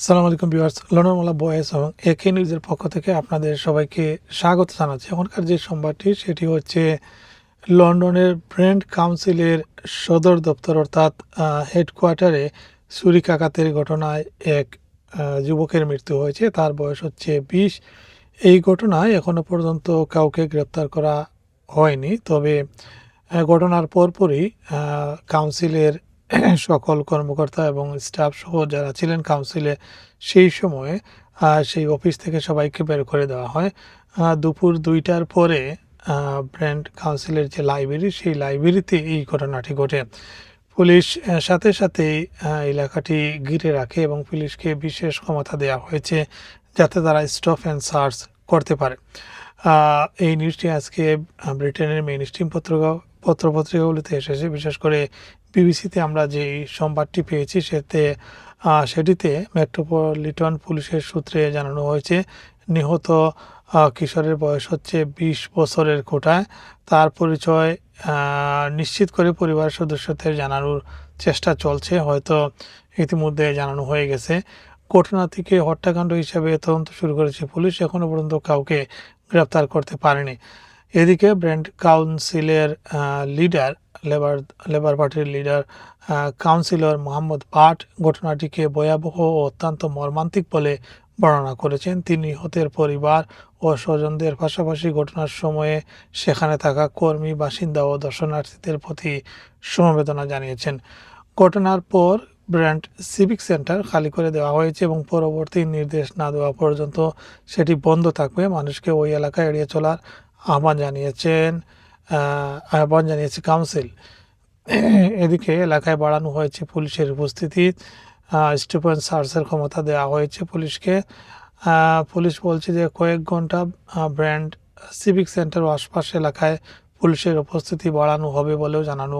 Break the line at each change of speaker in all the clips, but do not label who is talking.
আসসালামু আলাইকুম viewers, London মালা বয়েস এবং একে নিউজের পক্ষ থেকে আপনাদের সবাইকে স্বাগত জানাচ্ছি। এখনকার যে সংবাদটি সেটি হচ্ছে লন্ডনের ব্র্যান্ড কাউন্সিলের সদর দপ্তর অর্থাৎ হেডকোয়ার্টারে ছুরিকাঘাতের ঘটনায় এক যুবকের মৃত্যু হয়েছে। তার বয়স হচ্ছে 20। এই ঘটনায় এখনো পর্যন্ত কাউকে গ্রেপ্তার করা হয়নি। তবে ঘটনার পরপরই কাউন্সিলের সকল কর্মকর্তা এবং স্টাফ সহ যারা ছিলেন কাউন্সিলে সেই সময়ে সেই অফিস থেকে সবাইকে বের করে দেওয়া হয়। দুপুর 2টার পরে ব্র্যান্ড কাউন্সিলের যে লাইব্রেরি সেই লাইব্রেরিতে এই ঘটনাটি ঘটে। পুলিশ সাথে সাথেই এলাকাটি ঘিরে রাখে এবং পুলিশকে বিশেষ ক্ষমতা দেওয়া হয়েছে যাতে তারা স্টপ অ্যান্ড সার্চ করতে পারে। এই নিউজটি আজকে ব্রিটেনের মেইন স্ট্রিম পত্রপত্রিকাগুলিতে এসেছে। বিশেষ করে বিবিসিতে আমরা যে সংবাদটি পেয়েছি সেটিতে মেট্রোপলিটন পুলিশের সূত্রে জানানো হয়েছে নিহত কিশোরের বয়স হচ্ছে 20 বছরের কোটায়। তার পরিচয় নিশ্চিত করে পরিবারের সদস্যদের জানানোর চেষ্টা চলছে, হয়তো ইতিমধ্যে জানানো হয়ে গেছে। ঘটনাটিকে হত্যাকাণ্ড হিসেবে তদন্ত শুরু করেছে পুলিশ, এখনও পর্যন্ত কাউকে গ্রেপ্তার করতে পারেনি। এদিকে ব্র্যান্ড কাউন্সিলের লিডার লেবার পার্টির লিডার কাউন্সিলর মোহাম্মদ পাট ঘটনাটিকে ভয়াবহ ও অত্যন্ত মর্মান্তিক বলে বর্ণনা করেছেন। তিনি নিহতের পরিবার ও স্বজনদের পাশাপাশি ঘটনার সময়ে সেখানে থাকা কর্মী, বাসিন্দা ও দর্শনার্থীদের প্রতি সমবেদনা জানিয়েছেন। ঘটনার পর ব্র্যান্ড সিভিক সেন্টার খালি করে দেওয়া হয়েছে এবং পরবর্তী নির্দেশ না দেওয়া পর্যন্ত সেটি বন্ধ থাকবে। মানুষকে ওই এলাকা এড়িয়ে চলার আহ্বান জানিয়েছে কাউন্সিল। এদিকে এলাকায় বাড়ানো হয়েছে পুলিশের উপস্থিতি, স্টপ অ্যান্ড সার্চের ক্ষমতা দেওয়া হয়েছে পুলিশকে। পুলিশ বলছে যে কয়েক ঘন্টা ব্র্যান্ড সিভিক সেন্টার ও আশপাশ এলাকায় পুলিশের উপস্থিতি বাড়ানো হবে বলেও জানানো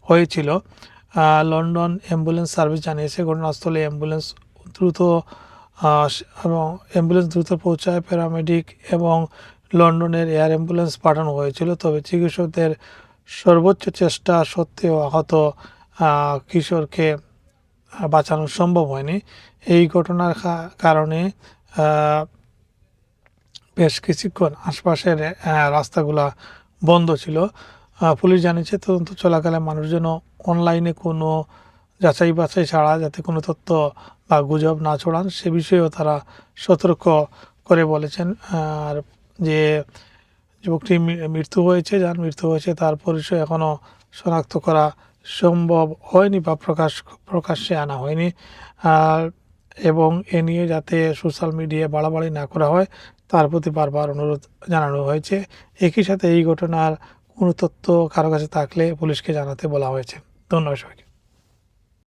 হয়েছিল। লন্ডন অ্যাম্বুলেন্স সার্ভিস জানিয়েছে ঘটনাস্থলে অ্যাম্বুলেন্স দ্রুত পৌঁছায়। প্যারামেডিক এবং লন্ডনের এয়ার অ্যাম্বুলেন্স পাঠানো হয়েছিল, তবে চিকিৎসকদের সর্বোচ্চ চেষ্টা সত্ত্বেও আহত কিশোরকে বাঁচানো সম্ভব হয়নি। এই ঘটনার কারণে বেশ কিছুক্ষণ আশপাশের রাস্তাগুলা বন্ধ ছিল। পুলিশ জানিয়েছে তদন্ত চলাকালে মানুষ যেন অনলাইনে কোনো যাচাই বাছাই ছাড়া যাতে কোনো তথ্য বা গুজব না ছড়ান সে বিষয়েও তারা সতর্ক করে বলেছেন। আর যে যুবকটি যার মৃত্যু হয়েছে তার পরিচয় এখনও শনাক্ত করা সম্ভব হয়নি বা প্রকাশ্যে আনা হয়নি। এবং এ নিয়ে যাতে সোশ্যাল মিডিয়ায় বাড়াবাড়ি না করা হয় তার প্রতি বারবার অনুরোধ জানানো হয়েছে। একই সাথে এই ঘটনার কোনো তথ্য কারো কাছে থাকলে পুলিশকে জানাতে বলা হয়েছে। ধন্যবাদ সবাইকে।